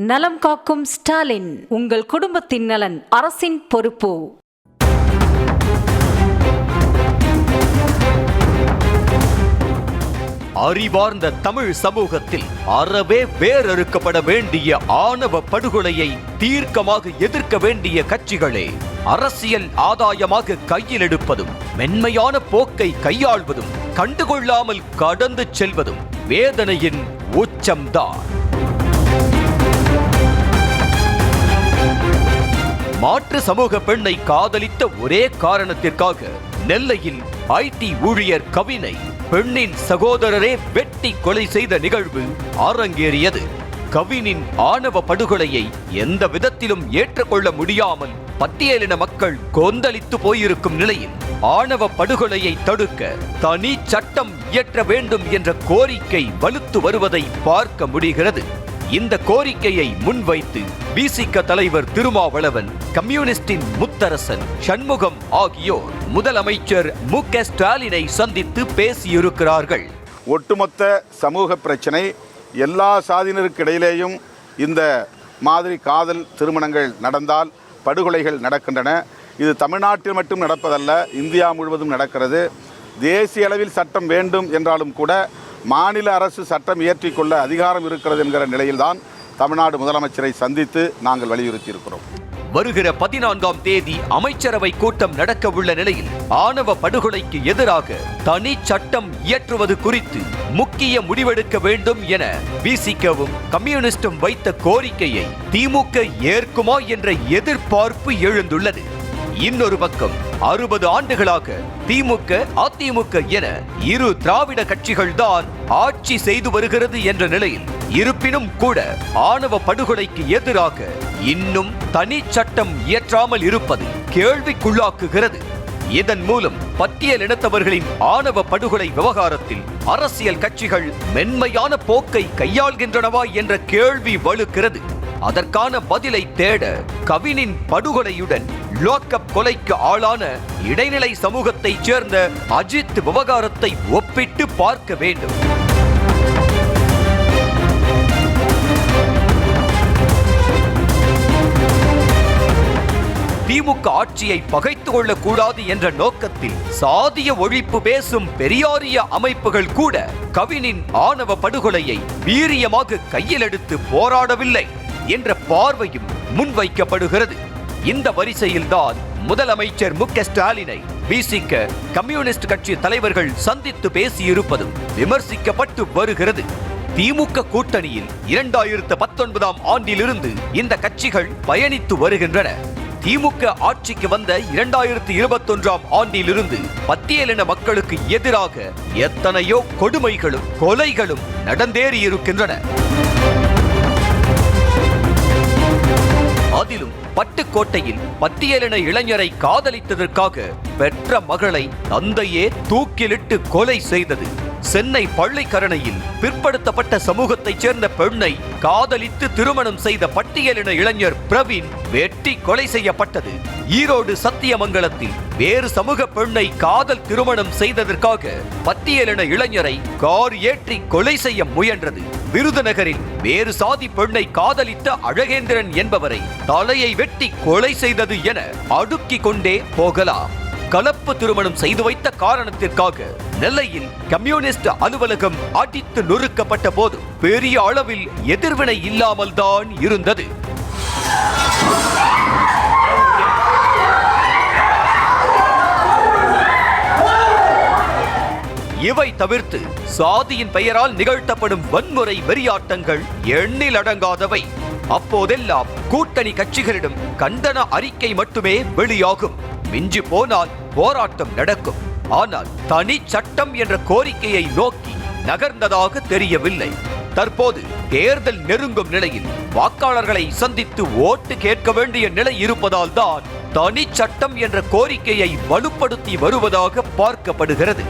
நலம் காக்கும் ஸ்டாலின். உங்கள் குடும்பத்தின் நலன் அரசின் பொறுப்பு. அறிவார்ந்த தமிழ் சமூகத்தில் அறவே வேறறுக்கப்பட வேண்டிய ஆணவ படுகொலையை தீர்க்கமாக எதிர்க்க வேண்டிய கட்சிகளே அரசியல் ஆதாயமாக கையில் எடுப்பதும் மென்மையான போக்கை கையாள்வதும் கண்டுகொள்ளாமல் கடந்து செல்வதும் வேதனையின் உச்சம்தான். மாற்று சமூக பெண்ணை காதலித்த ஒரே காரணத்திற்காக நெல்லையில் ஐடி ஊழியர் கவினை பெண்ணின் சகோதரரே வெட்டி கொலை செய்த நிகழ்வு அரங்கேறியது. கவினின் ஆணவ படுகொலையை எந்த விதத்திலும் ஏற்றுக்கொள்ள முடியாமல் பட்டியலின மக்கள் கொந்தளித்து போயிருக்கும் நிலையில் ஆணவ படுகொலையை தடுக்க தனி சட்டம் இயற்ற வேண்டும் என்ற கோரிக்கை வலுத்து வருவதை பார்க்க முடிகிறது. இந்த கோரிக்கையை முன்வைத்து விசிக தலைவர் திருமாவளவன், கம்யூனிஸ்டின் முத்தரசன், சண்முகம் ஆகியோர் முதலமைச்சர் மு.க. ஸ்டாலினை சந்தித்து பேசியிருக்கிறார்கள். ஒட்டுமொத்த சமூக பிரச்சனை, எல்லா சாதியினருக்கு இடையிலேயும் இந்த மாதிரி காதல் திருமணங்கள் நடந்தால் படுகொலைகள் நடக்கின்றன. இது தமிழ்நாட்டில் மட்டும் நடப்பதல்ல, இந்தியா முழுவதும் நடக்கிறது. தேசிய அளவில் சட்டம் வேண்டும் என்றாலும் கூட மாநில அரசு சட்டம் இயற்றிக்கொள்ள அதிகாரம் இருக்கிறது என்கிற நிலையில்தான் தமிழ்நாடு முதலமைச்சரை சந்தித்து நாங்கள் வலியுறுத்தியிருக்கிறோம். வருகிற 14ஆம் தேதி அமைச்சரவை கூட்டம் நடக்க உள்ள நிலையில் ஆணவ படுகொலைக்கு எதிராக தனி சட்டம் இயற்றுவது குறித்து முக்கிய முடிவெடுக்க வேண்டும் என விசிகவும் கம்யூனிஸ்டும் வைத்த கோரிக்கையை திமுக ஏற்குமா என்ற எதிர்பார்ப்பு எழுந்துள்ளது. இன்னொரு பக்கம் 60 ஆண்டுகளாக திமுக, அதிமுக என இரு திராவிட கட்சிகள் தான் ஆட்சி செய்து வருகிறது என்ற நிலையில் இருப்பினும் கூட ஆணவ படுகொலைக்கு எதிராக இன்னும் தனி சட்டம் இயற்றாமல் இருப்பது கேள்விக்குள்ளாக்குகிறது. இதன் மூலம் பட்டியலினத்தவர்களின் ஆணவ படுகொலை விவகாரத்தில் அரசியல் கட்சிகள் மென்மையான போக்கை கையாள்கின்றனவா என்ற கேள்வி வலுக்கிறது. அதற்கான பதிலை தேட கவினின் படுகொலையுடன் லோக்கப் கொலைக்கு ஆளான இடைநிலை சமூகத்தைச் சேர்ந்த அஜித் விவகாரத்தை ஒப்பிட்டு பார்க்க வேண்டும். திமுக ஆட்சியை பகைத்து கொள்ளக்கூடாது என்ற நோக்கத்தில் சாதிய ஒழிப்பு பேசும் பெரியாரிய அமைப்புகள் கூட கவினின் ஆணவ படுகொலையை வீரியமாக கையில் எடுத்து போராடவில்லை என்ற பார்வையும் முன்வைக்கப்படுகிறது. இந்த வரிசையில்தான் முதலமைச்சர் மு.க. ஸ்டாலினை விசிக, கம்யூனிஸ்ட் கட்சி தலைவர்கள் சந்தித்து பேசியிருப்பதும் விமர்சிக்கப்பட்டு வருகிறது. திமுக கூட்டணியில் 2019ஆம் ஆண்டிலிருந்து இந்த கட்சிகள் பயணித்து வருகின்றன. திமுக ஆட்சிக்கு வந்த 2021ஆம் ஆண்டிலிருந்து பட்டியலின மக்களுக்கு எதிராக எத்தனையோ கொடுமைகளும் கொலைகளும் நடந்தேறியிருக்கின்றன. அதிலும் பட்டுக்கோட்டையில் பட்டியலின இளைஞரை காதலித்ததற்காக பெற்ற மகளை தந்தையே தூக்கிலிட்டு கொலை செய்தது. சென்னை பள்ளிக்கரணையில் பிற்படுத்தப்பட்ட சமூகத்தைச் சேர்ந்த பெண்ணை காதலித்து திருமணம் செய்த பட்டியலின இளைஞர் பிரவீன் வெட்டி கொலை செய்யப்பட்டது. ஈரோடு சத்தியமங்கலத்தில் வேறு சமூக பெண்ணை காதல் திருமணம் செய்ததற்காக பட்டியலின இளைஞரை கார் ஏற்றி கொலை செய்ய முயன்றது. விருதுநகரில் வேறு சாதி பெண்ணை காதலித்த அழகேந்திரன் என்பவரை தலையை வெட்டி கொலை செய்தது என அடுக்கிக் கொண்டே போகலாம். கலப்பு திருமணம் செய்து வைத்த காரணத்திற்காக நெல்லையில் கம்யூனிஸ்ட் அலுவலகம் அடித்து நொறுக்கப்பட்ட போது பெரிய அளவில் எதிர்வினை இல்லாமல் தான் இருந்தது. இவை தவிர்த்து சாதியின் பெயரால் நிகழ்த்தப்படும் வன்முறை வெறியாட்டங்கள் எண்ணில் அடங்காதவை. அப்போதெல்லாம் கூட்டணி கட்சிகளிடம் கண்டன அறிக்கை மட்டுமே வெளியாகும். மிஞ்சி போனால் போராட்டம் நடக்கும். ஆனால் தனி சட்டம் என்ற கோரிக்கையை நோக்கி நகர்ந்ததாக தெரியவில்லை. தற்போது தேர்தல் நெருங்கும் நிலையில் வாக்காளர்களை சந்தித்து ஓட்டு கேட்க வேண்டிய நிலை இருப்பதால் தான் தனி சட்டம் என்ற கோரிக்கையை வலுப்படுத்தி வருவதாக பார்க்கப்படுகிறது.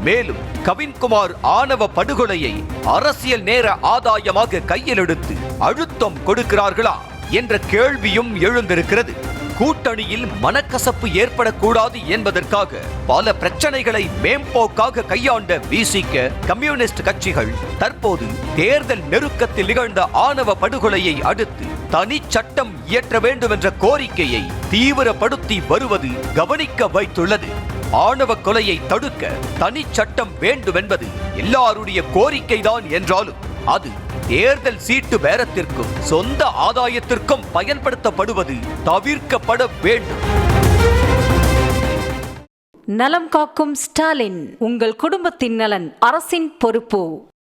மேலும் கவின்குமார் ஆணவ படுகொலையை அரசியல் நேர ஆதாயமாக கையில் எடுத்து அழுத்தம் கொடுக்கிறார்களா என்ற கேள்வியும் எழுந்திருக்கிறது. கூட்டணியில் மனக்கசப்பு ஏற்படக்கூடாது என்பதற்காக பல பிரச்சனைகளை மேம்போக்காக கையாண்ட விசிக கம்யூனிஸ்ட் கட்சிகள் தற்போது தேர்தல் நெருக்கத்தில் நிகழ்ந்த ஆணவ படுகொலையை அடுத்து தனி சட்டம் இயற்ற வேண்டும் என்ற கோரிக்கையை தீவிரப்படுத்தி வருவது கவனிக்க வைத்துள்ளது. ஆணவ கொலையை தடுக்க தனி சட்டம் வேண்டும் என்பது எல்லாருடைய கோரிக்கைதான் என்றாலும் அது தேர்தல் சீட்டு பேரத்திற்கும் சொந்த ஆதாயத்திற்கும் பயன்படுத்தப்படுவது தவிர்க்கப்பட வேண்டும். நலம் காக்கும் ஸ்டாலின். உங்கள் குடும்பத்தின் நலன் அரசின் பொறுப்பு.